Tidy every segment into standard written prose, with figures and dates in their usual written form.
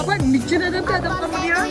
Bak niçin adam kalmadı ya?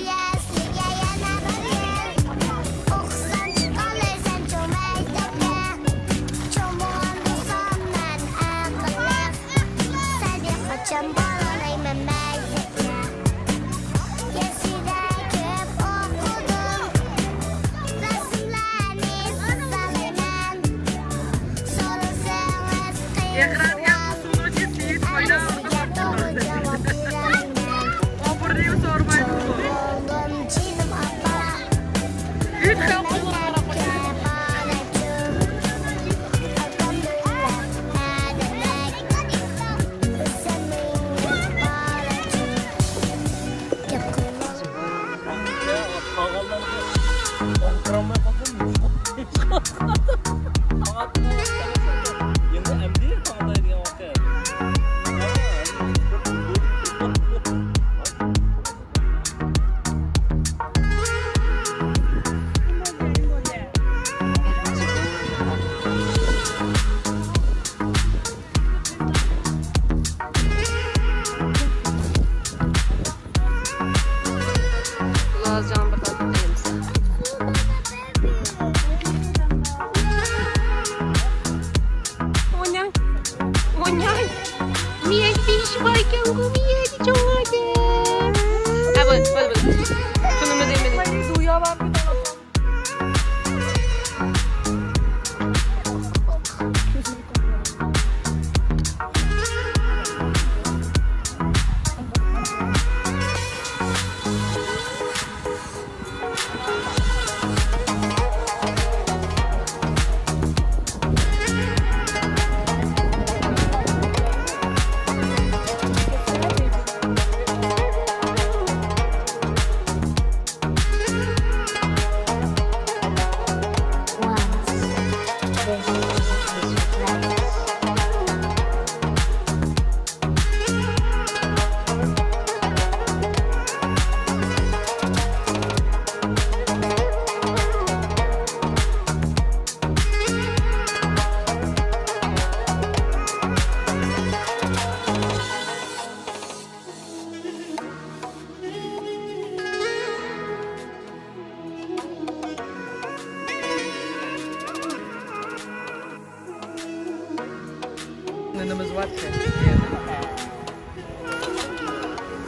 Önümüz var ki.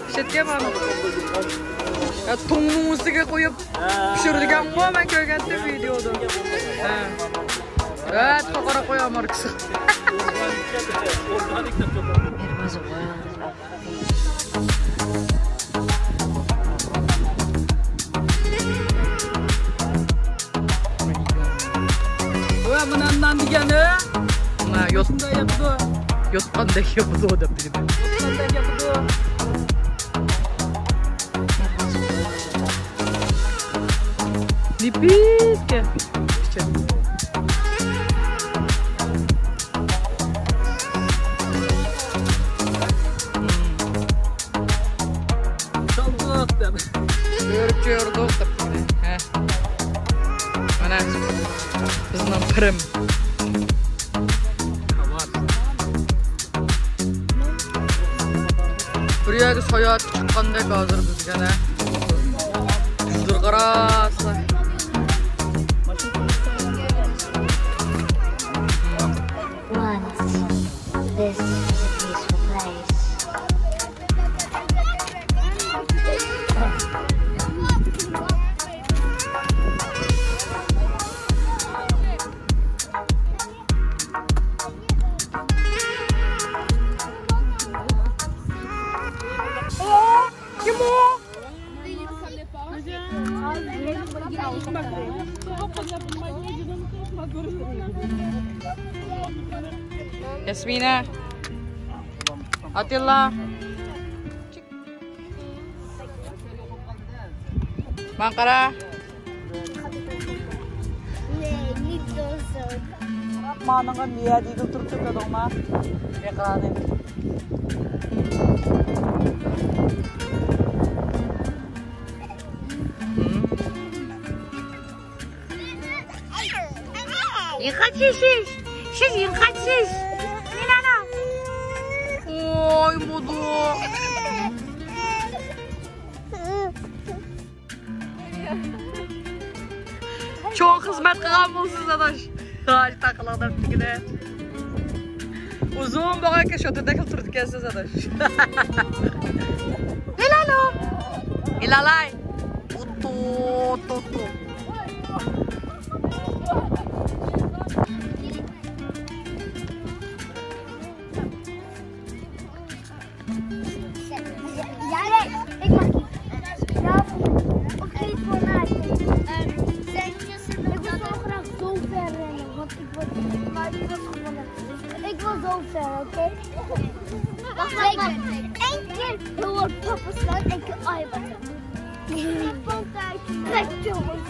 İşte bana. Ya tomumun üstüne koyup pişirdiğim bu ben görgende videoda. Evet, kokara koyam arkası. Ve bundan diyene, na yotunda yapıdı. Yotkandaki yapıdı o da benim. Yotkandaki yapıdı. Nipis ke. Çaldık da. Görüp da. He. Mana bizning pirim. Buraya soyat chiqqandek hozir bizga ne? Yuzdir qarasa. This is a peaceful place. Yasmina, Atilla, Makara. Mana kan dia di tutup dong mah, ekrannya. Şiş, kaç şiş. Nilana. Oy modu. Çok hizmet kılan bulsuz adaş. Hadi takıladım tikine. Uzun bakayım şu tüdek oturduk ya siz adaş. Nilana. Nilalay. Oto. Ik wil zo ver, oké? Wacht even. Eén keer heel wat papa slaan, één keer eieren. Trek jongens.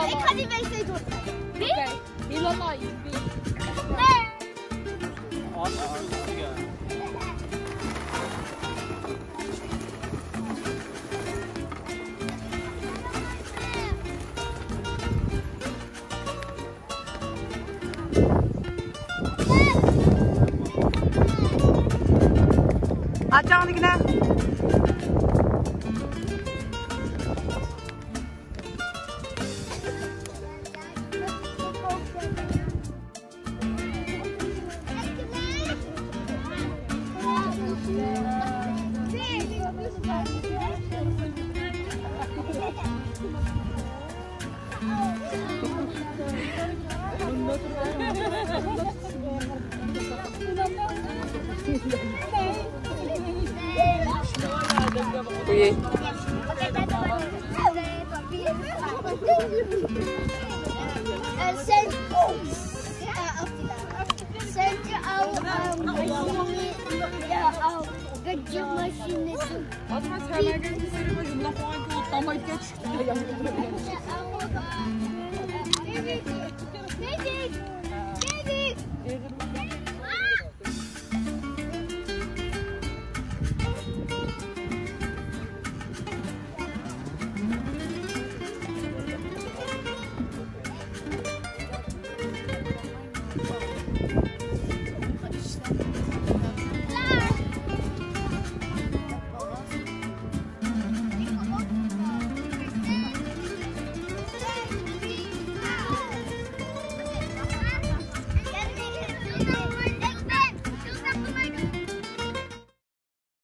Ik ga die wc doen. Wie? Ilona. Nee. Açağını yine. Oui. Sence al gıcık makinesi. Azma sermergen keserim var. Yumla falan ki o damayıp geçti.